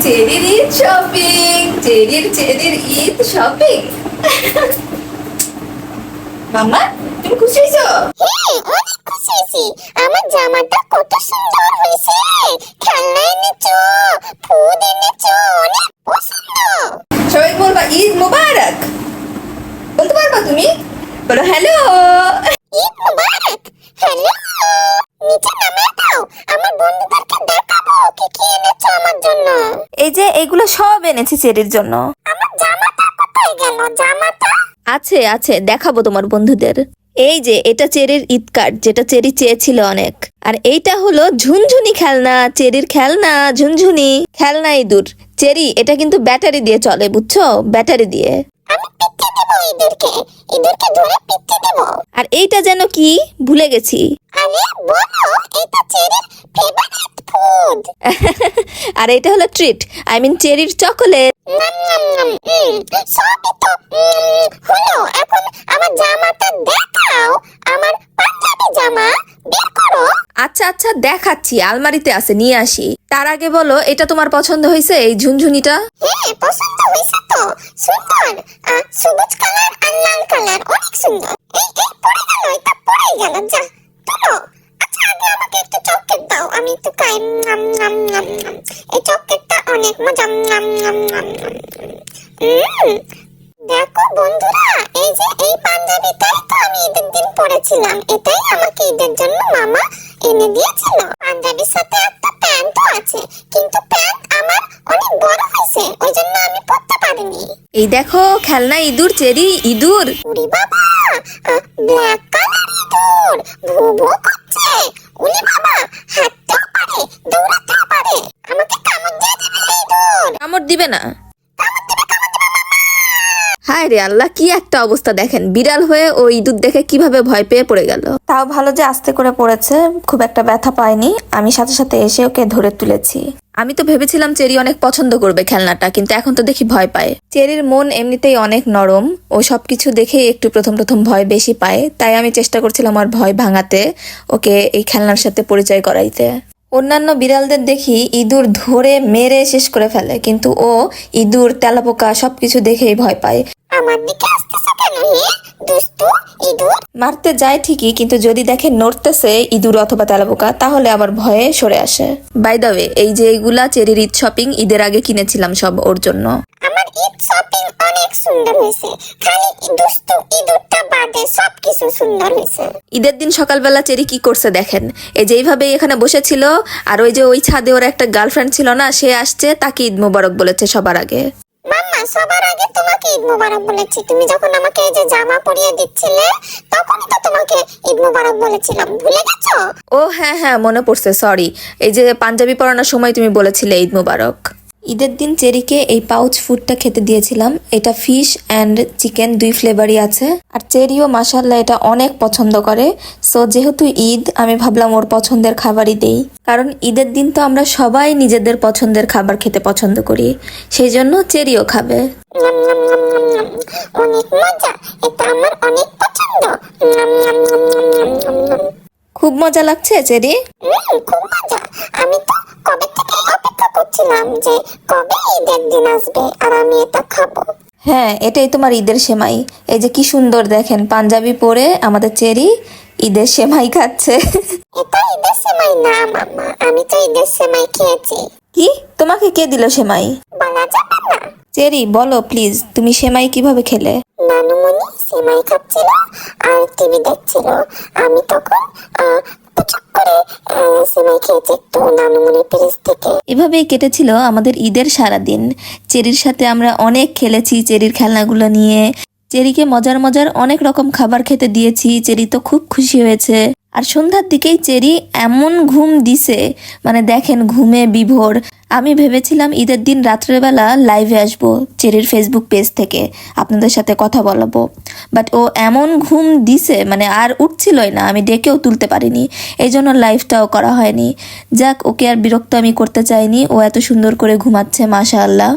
চেরির Eid shopping, চেরির Eid shopping. মামা, তুমি খুশি হয়েছো? হ্যাঁ, অনেক খুশি হয়েছি। আমার জামাটা কত সুন্দর হয়েছে। খেলনা এনেছো, ফুড এনেছো, অনেক পছন্দ। সবাই বলবা ঈদ মোবারক। বলতে পারবা তুমি? বলো হ্যালো। ঈদ মুবারক। হ্যালো, নিচে নামিয়ে দাও, আমার বন্ধুদেরকে দেখাবো কি কি এনেছো আমার জন্য। এই যে এগুলো সব এনেছি চেরির জন্য। আমার জামাটা কোথায় গেল? জামাটা আছে আছে, দেখাবো তোমার বন্ধুদের। এই যে এটা চেরির ঈদ কার্ড, যেটা চেরি চেয়েছিল অনেক। আর এইটা হলো ঝুনঝুনি খেলনা, চেরির খেলনা ঝুনঝুনি খেলনা ইঁদুর। চেরি, এটা কিন্তু ব্যাটারি দিয়ে চলে, বুঝছো? ব্যাটারি দিয়ে। আমি পিঠে দেবো এদেরকে, এদেরকে ধরে পিঠে দেবো। আর এইটা যেন কি ভুলে গেছি। আরে বলো, এটা চেরির ফেভারিট ফুড। আর এটা হলো ট্রিট, আই মিন চেরির চকোলেট। নাম নাম নাম। সবই তো হলো। এখন আমার জামাটা দেখাও, আমার পাঞ্জাবি জামা বের করো। আচ্ছা আচ্ছা, দেখাচ্ছি, আলমারিতে আছে, নিয়ে আসি। তার আগে বলো, এটা তোমার পছন্দ হয়েছে এই ঝুনঝুনিটা? হ্যাঁ, পছন্দ হয়েছে তো। সুন্দর, সবুজ কালার আর লাল কালার, অনেক সুন্দর। এই পড়ে গেল, এটা পড়ে গেল, যা তুলো। আচ্ছা, আগে আমাকে একটু চকলেট দাও, আমি একটু খাই। নাম নাম নাম নাম। এই চকলেটটা অনেক মজা। নাম নাম নাম নাম। দেখো বন্ধুরা, এই যে এই পাঞ্জাবিটাই তো আমি ঈদের দিন পরেছিলাম। এটাই আমাকে ঈদের জন্য মামা এনে দিয়েছিল। পাঞ্জাবির সাথে একটা প্যান্টও আছে, কিন্তু প্যান্ট আমার অনেক বড় হয়েছে, ওই জন্য আমি পরতে পারিনি। এই দেখো খেলনা ইঁদুর, চেরি ইঁদুর। উরি বাবা, ব্ল্যাক কালার ইঁদুর, ভু ভু করছে। উলি বাবা, হাঁটতেও পারে, দৌড়াতেও পারে। আমাকে কামড় দিয়ে দেবে ইঁদুর। কামড় দিবে না? হায় রে আল্লাহ, কি একটা অবস্থা দেখেন। বিড়াল হয়ে ও ইঁদুর দেখে কিভাবে ভয় পেয়ে পড়ে গেল। তাও ভালো যে আস্তে করে পড়েছে, খুব একটা ব্যথা পায়নি। আমি সাথে সাথে এসে ওকে ধরে তুলেছি। আমি তো ভেবেছিলাম চেরি অনেক পছন্দ করবে খেলনাটা, কিন্তু এখন তো দেখি ভয় পায়। চেরির মন এমনিতেই অনেক নরম, ও সবকিছু দেখেই একটু প্রথম প্রথম ভয় বেশি পায়। তাই আমি চেষ্টা করছিলাম ওর ভয় ভাঙাতে, ওকে এই খেলনার সাথে পরিচয় করাইতে। অন্যান্য বিড়ালদের দেখি ইঁদুর ধরে মেরে শেষ করে ফেলে, কিন্তু ও ইঁদুর, তেলাপোকা সবকিছু দেখেই ভয় পায়। আমার দিকে আসতেছে কেন হে দুষ্টু ইঁদুর? মারতে যায় ঠিকই, কিন্তু যদি দেখে নড়তেছে ইঁদুর অথবা তেলাপোকা, তাহলে আবার ভয়ে সরে আসে। বাই দ্য ওয়ে, এই যে এইগুলা চেরির ঈদ শপিং, ঈদের আগে কিনেছিলাম সব ওর জন্য। আমার ঈদ শপিং অনেক সুন্দর হয়েছে, খালি দুষ্টু ইঁদুরটা বাদে সবকিছু সুন্দর হয়েছে। ঈদের দিন সকালবেলা চেরি কি করছে দেখেন। এই যে এইভাবে এখানে বসেছিল, আর ওই যে ওই ছাদে ওর একটা গার্লফ্রেন্ড ছিল না, সে আসছে, তাকে ঈদ মোবারক বলেছে সবার আগে। মাম্মা, সবার আগে তোমাকে ঈদ মোবারক বলেছি। তুমি যখন আমাকে এই যে জামা পরিয়ে দিচ্ছিলে, তখনই তো তোমাকে ঈদ মোবারক বলেছিলাম, ভুলে গেছো? ও হ্যাঁ হ্যাঁ, মনে পড়ছে, সরি। এই যে পাঞ্জাবি পরানোর সময় তুমি বলেছিলে ঈদ মোবারক। ঈদের দিন চেরিকে এই পাউচ ফুডটা খেতে দিয়েছিলাম। এটা ফিশ অ্যান্ড চিকেন, 2 ফ্লেভারই আছে। আর চেরিও মাশাআল্লাহ এটা অনেক পছন্দ করে। সো যেহেতু ঈদ, আমি ভাবলাম ওর পছন্দের খাবারই দেই, কারণ ঈদের দিন তো আমরা সবাই নিজেদের পছন্দের খাবার খেতে পছন্দ করি, সেই জন্য চেরিও খাবে। নাম নাম নাম নাম নাম। অনেক মজা, এটা আমার অনেক পছন্দ। নাম নাম নাম নাম নাম নাম নাম। খুব মজা লাগছে চেরি। খুব মজা। আমি তো কবে থেকে অপেক্ষা করছিলাম যে কবে ঈদের দিন আসবে আর আমি এটা খাবো। হ্যাঁ, এটাই তোমার ঈদের সেমাই। এই যে কি সুন্দর দেখেন, পাঞ্জাবি পরে আমাদের চেরি ঈদের সেমাই খাচ্ছে। এটা ঈদের সেমাই না মাম্মা, আমি তো ঈদের সেমাই খেয়েছি। কি? তোমাকে কে দিল সেমাই? বলা যাবে না। চেরি বলো প্লিজ, তুমি সেমাই কিভাবে খেলে? নানুমণি সেমাই খাচ্ছিল আর টিভি দেখছিল। আমি তখন পুচক করে সেমাই খেয়েছি একটু নানুমণির ফ্রিজ থেকে। এভাবেই কেটেছিল আমাদের ঈদের সারাদিন। চেরির সাথে আমরা অনেক খেলেছি চেরির খেলনাগুলো নিয়ে। চেরিকে মজার মজার অনেক রকম খাবার খেতে দিয়েছি, চেরি তো খুব খুশি হয়েছে। আর সন্ধ্যার দিকেই চেরি এমন ঘুম দিছে, মানে দেখেন ঘুমে বিভোর। আমি ভেবেছিলাম ঈদের দিন রাত্রেবেলা লাইভে আসবো চেরির ফেসবুক পেজ থেকে, আপনাদের সাথে কথা বলাবো, বাট ও এমন ঘুম দিছে, মানে আর উঠছিলই না, আমি ডেকেও তুলতে পারিনি, এই জন্য লাইভটাও করা হয়নি। যাক, ওকে আর বিরক্ত আমি করতে চাইনি, ও এত সুন্দর করে ঘুমাচ্ছে মাশাআল্লাহ।